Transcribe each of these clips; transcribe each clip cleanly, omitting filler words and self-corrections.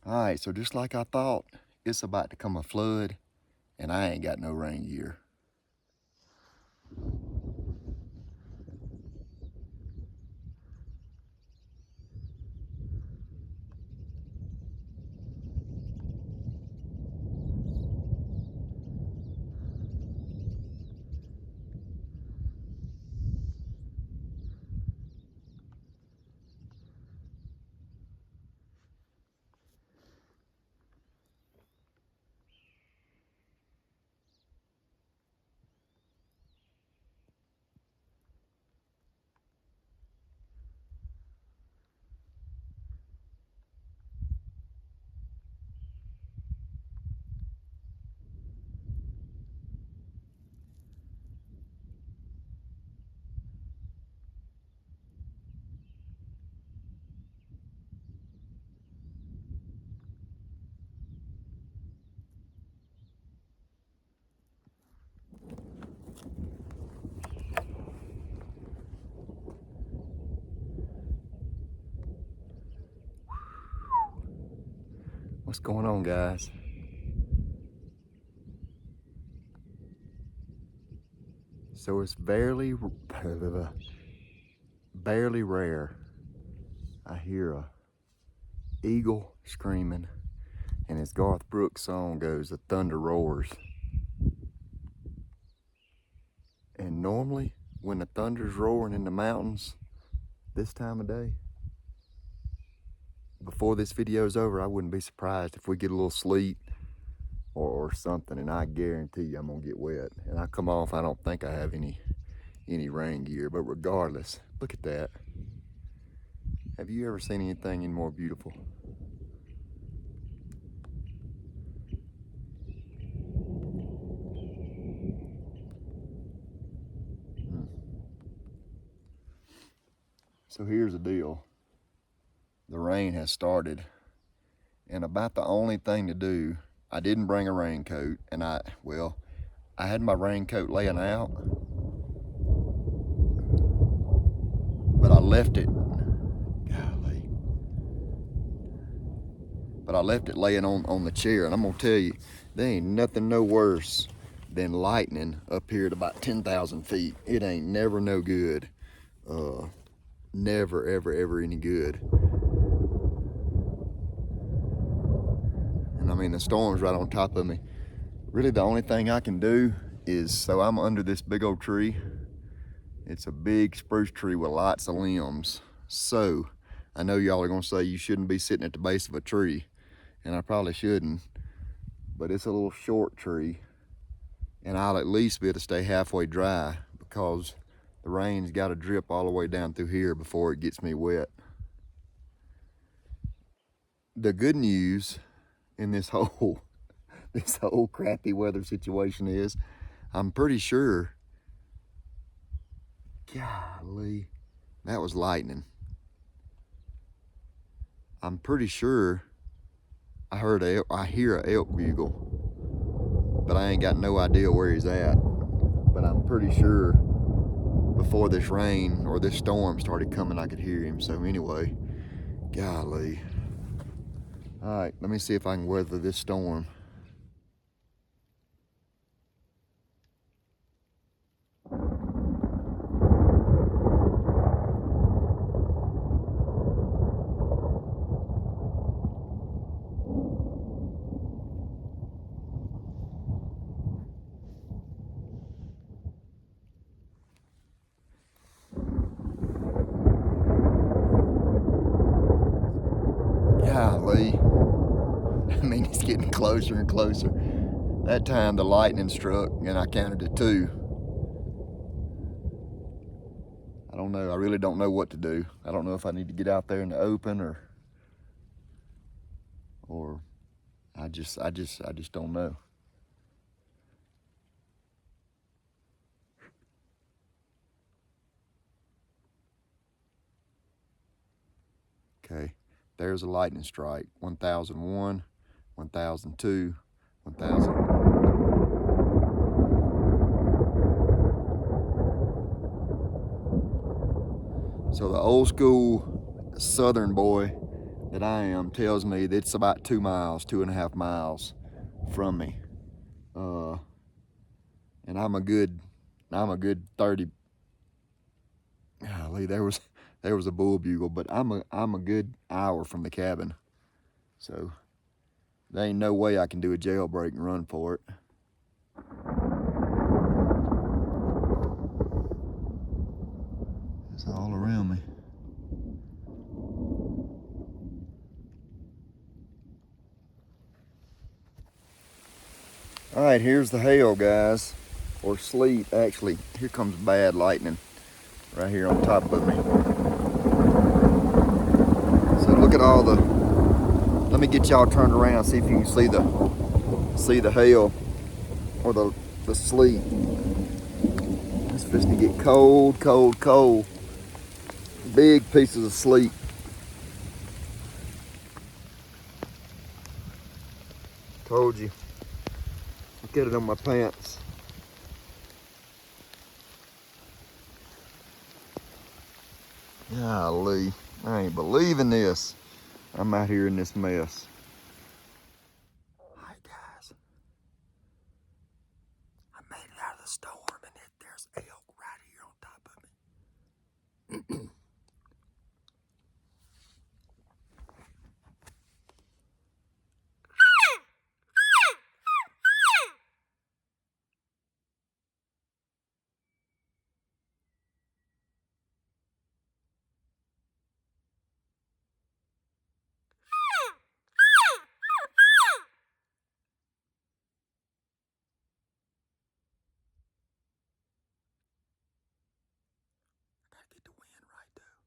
All right, so just like I thought, it's about to come a flood, and I ain't got no rain gear. What's going on, guys? So it's barely rare I hear a eagle screaming, and as Garth Brooks' song goes, the thunder roars. And normally, when the thunder's roaring in the mountains this time of day, before this video's over, I wouldn't be surprised if we get a little sleet or something, and I guarantee you I'm gonna get wet. And I come off, I don't think I have any rain gear, but regardless, look at that. Have you ever seen anything any more beautiful? So here's the deal. The rain has started, and about the only thing to do, I didn't bring a raincoat, and I had my raincoat laying out, but I left it, golly, but I left it laying on the chair, and I'm gonna tell you, there ain't nothing no worse than lightning up here at about 10,000 feet. It ain't never no good. Never, ever any good. And I mean, the storm's right on top of me. Really, the only thing I can do is, so I'm under this big old tree. It's a big spruce tree with lots of limbs. So I know y'all are gonna say you shouldn't be sitting at the base of a tree, and I probably shouldn't, but it's a little short tree, and I'll at least be able to stay halfway dry because the rain's got to drip all the way down through here before it gets me wet. The good news in this whole crappy weather situation is, I'm pretty sure, golly, that was lightning. I'm pretty sure I hear an elk bugle, but I ain't got no idea where he's at. But I'm pretty sure before this rain or this storm started coming, I could hear him. So anyway, golly. All right, let me see if I can weather this storm. Golly. I mean, it's getting closer and closer. That time the lightning struck and I counted to 2. I don't know. I really don't know what to do. I don't know if I need to get out there in the open or I just don't know. Okay, there's a lightning strike. 1001, 1002, 1000. So the old school Southern boy that I am tells me that it's about 2 miles, 2.5 miles from me. And I'm a good 30. Golly, there was a bull bugle, but I'm a good hour from the cabin. So there ain't no way I can do a jailbreak and run for it. It's all around me. All right, here's the hail, guys, or sleet. Actually, here comes bad lightning right here on top of me. So look at all the, let me get y'all turned around, see if you can see the hail or the sleet. It's fixing to get cold, cold, cold. Big pieces of sleet. Told you. Look at it on my pants. Golly, I ain't believing this. I'm out here in this mess. All right, guys. I made it out of the storm, and there's elk right here on top of me. Gotta get the wind right, though.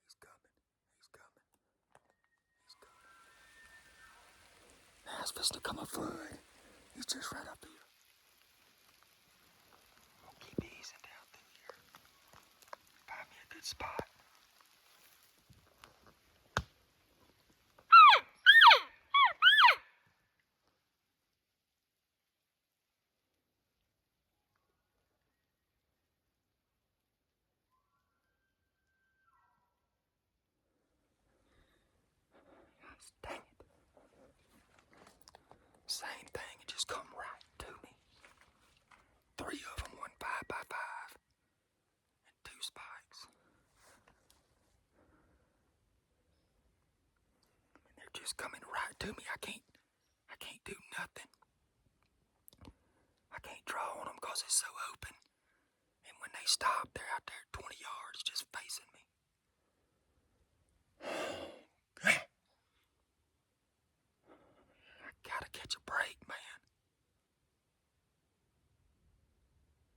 He's coming. He's coming. He's coming. Now it's supposed to come a flood. He's just right up here. I'll keep easing down through here. Find me a good spot. Dang it. Same thing, it just come right to me. 3 of them, 1 5x5, and 2 spikes. And they're just coming right to me. I can't do nothing. I can't draw on them because it's so open. And when they stop, they're out there 20 yards just facing me. I gotta catch a break, man.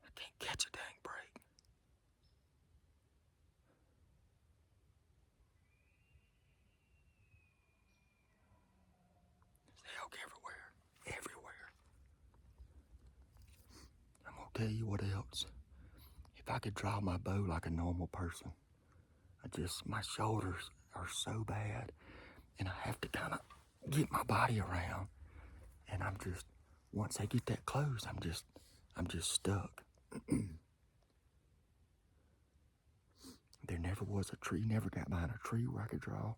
I can't catch a dang break. There's elk everywhere. Everywhere. I'm gonna tell you what else. If I could draw my bow like a normal person, my shoulders are so bad, and I have to kind of get my body around, and I'm just once they get that close, I'm just stuck. There never was a tree, never got behind a tree where I could draw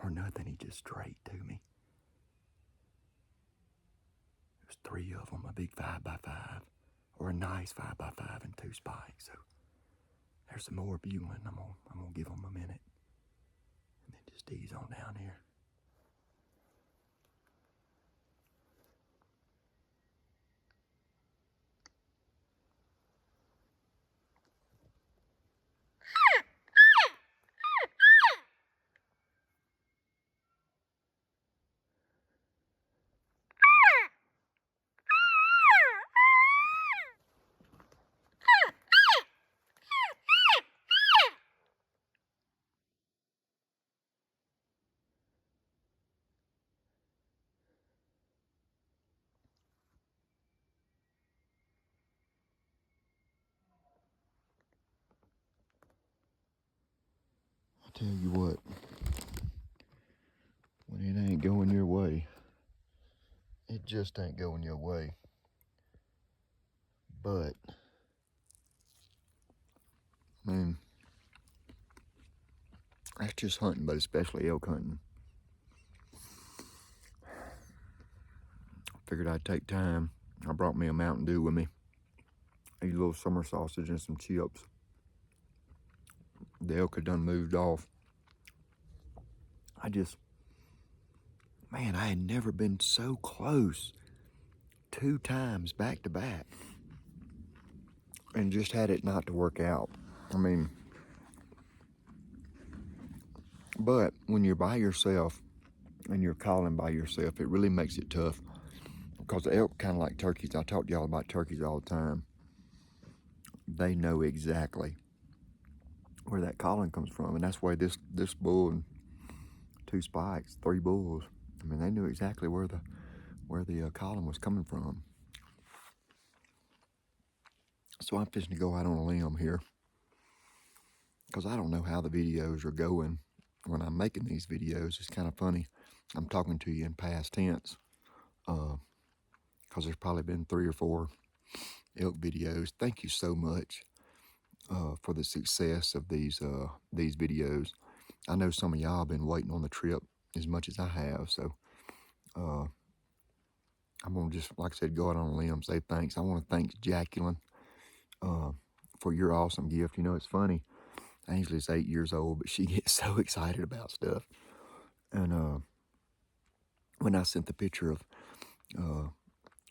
or nothing. He just straight to me. There's 3 of them, a big 5x5, or a nice 5x5 and 2 spikes. So there's some more viewing. I'm gonna give them a minute, and then just ease on down here. I tell you what, when it ain't going your way, it just ain't going your way. But, man, that's just hunting, but especially elk hunting. Figured I'd take time. I brought me a Mountain Dew with me, a little summer sausage and some chips. The elk had done moved off. Man, I had never been so close 2 times back to back and just had it not to work out. I mean, but when you're by yourself and you're calling by yourself, it really makes it tough, because the elk, kind of like turkeys, I talk to y'all about turkeys all the time. They know exactly where that calling comes from, and that's why this bull and 2 spikes, 3 bulls, I mean, they knew exactly where the calling was coming from. So I'm fishing to go out on a limb here, because I don't know how the videos are going when I'm making these videos. It's kind of funny. I'm talking to you in past tense, because there's probably been 3 or 4 elk videos. Thank you so much for the success of these videos. I know some of y'all have been waiting on the trip as much as I have, so I'm gonna just, like I said, go out on a limb, say thanks. I want to thank Jacqueline for your awesome gift. You know, it's funny. Ainsley's 8 years old, but she gets so excited about stuff. And when I sent the picture of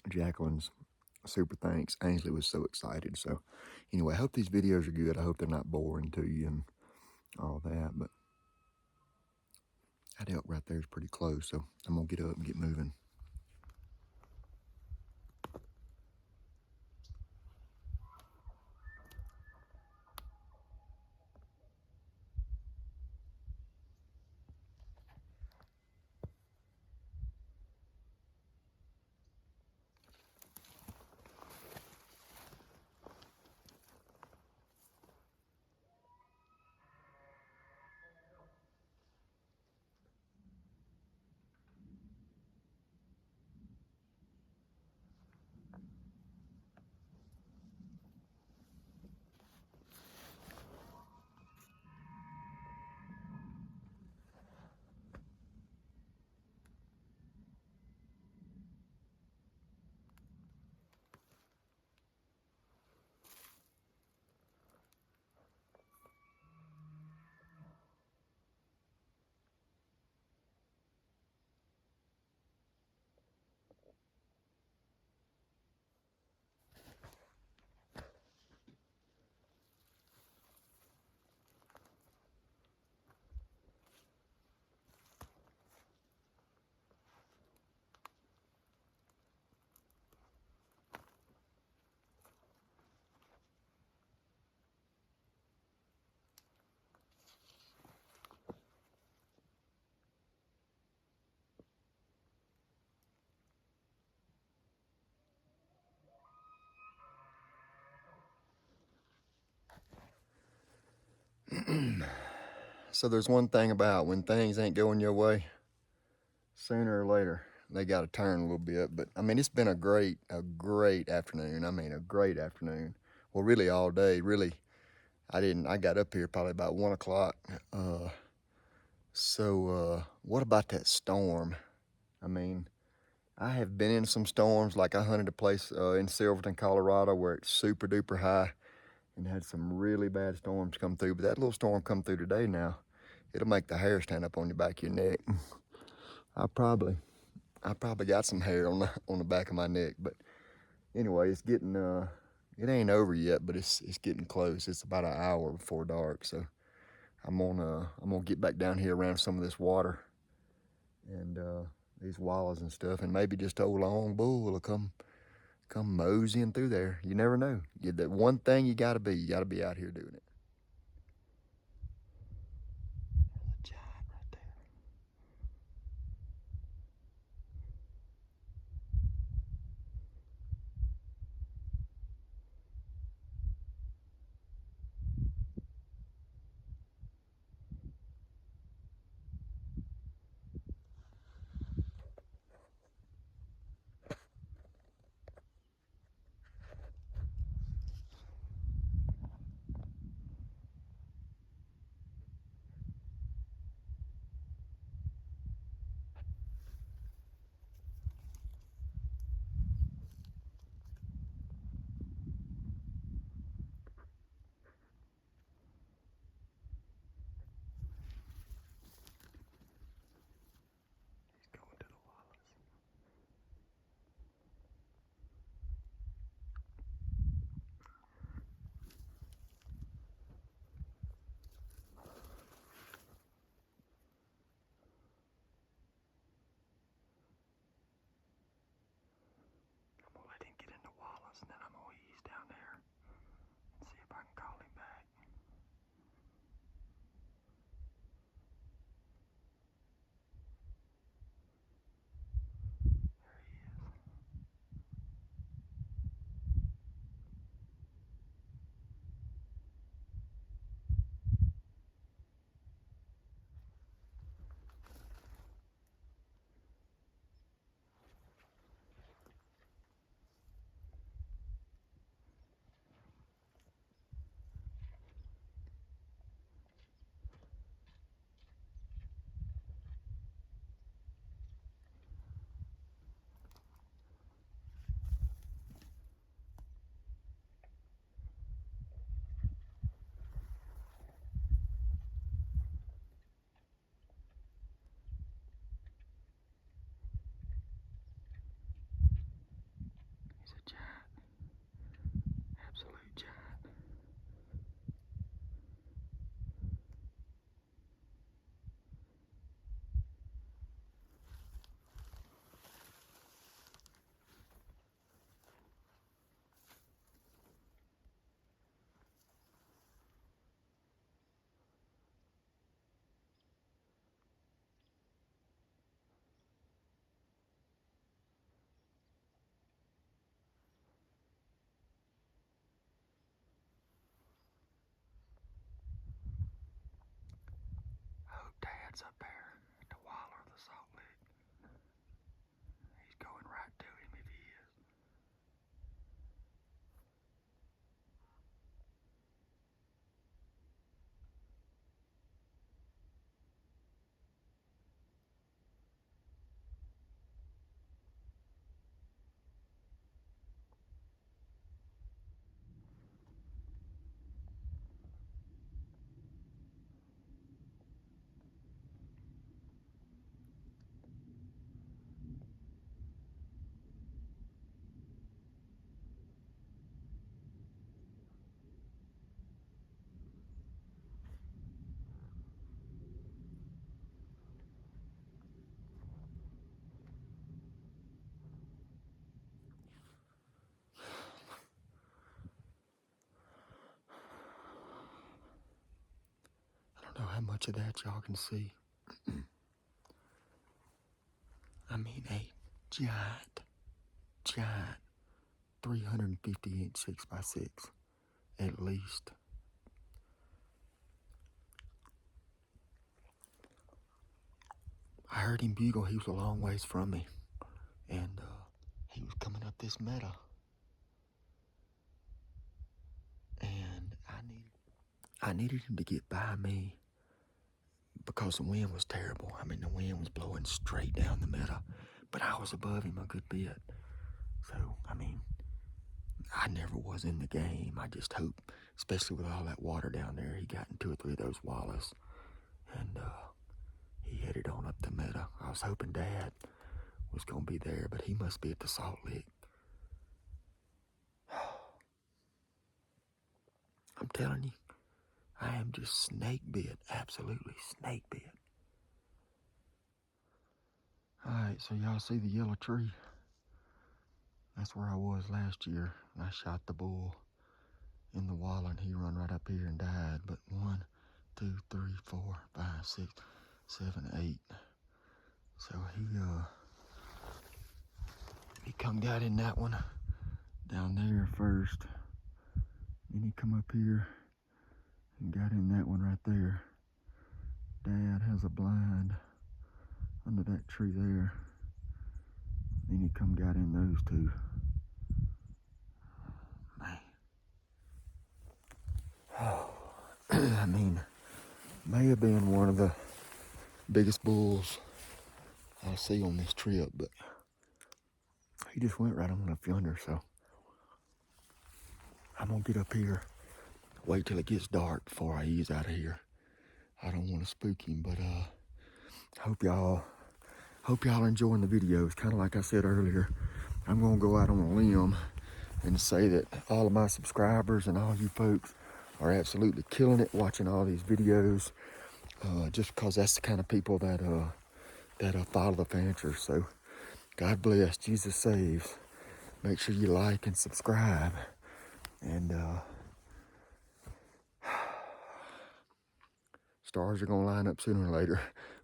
Jacqueline's super thanks, Ainsley was so excited. So anyway, I hope these videos are good. I hope they're not boring to you and all that. But that elk right there is pretty close, so I'm gonna get up and get moving. So there's one thing about when things ain't going your way, sooner or later, they got to turn a little bit. But I mean, it's been a great afternoon. I mean, a great afternoon. Well, really all day. Really, I got up here probably about 1 o'clock. What about that storm? I mean, I have been in some storms. Like I hunted a place in Silverton, Colorado, where it's super duper high, and had some really bad storms come through. But that little storm come through today. Now, it'll make the hair stand up on your back of your neck. I probably got some hair on the back of my neck. But anyway, it's getting it ain't over yet, but it's getting close. It's about an hour before dark, so I'm gonna get back down here around some of this water and these wallows and stuff, and maybe just old long bull will come moseying through there. You never know. That one thing you gotta be out here doing it. There's a giant right there. He's going to the wallows. I'm gonna let him get in the wallows, and then I'm gonna ease down there and see if I can call him back. There he is. He's a giant. Absolute giant. Oh, Dad's up there at the waller of the Salt Lick. He's going right to him if he is. I don't know how much of that y'all can see. I mean, a giant 350-inch 6x6 at least. I heard him bugle. He was a long ways from me. and he was coming up this meadow. And I needed him to get by me because the wind was terrible. I mean, the wind was blowing straight down the meadow, but I was above him a good bit. So, I mean, I never was in the game. I just hope, especially with all that water down there, he got in 2 or 3 of those wallows, and he headed on up the meadow. I was hoping Dad was going to be there, but he must be at the Salt Lick. I'm telling you, I am just snake bit, absolutely snake bit. All right, so y'all see the yellow tree? That's where I was last year. I shot the bull in the wallow, and he run right up here and died. But 1, 2, 3, 4, 5, 6, 7, 8. So he come got in that one down there first. Then he come up here and got in that one right there. Dad has a blind under that tree there. Then he come got in those 2. Man. Oh, I mean, may have been one of the biggest bulls I'll see on this trip, but he just went right on up yonder, so I'm gonna get up here, wait till it gets dark before I ease out of here. I don't want to spook him, but hope y'all enjoying the videos. Kind of like I said earlier, I'm gonna go out on a limb and say that all of my subscribers and all you folks are absolutely killing it watching all these videos, just because that's the kind of people that follow the Fanchers. So God bless, Jesus saves. Make sure you like and subscribe, and stars are gonna line up sooner or later.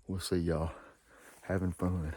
We'll see y'all having fun.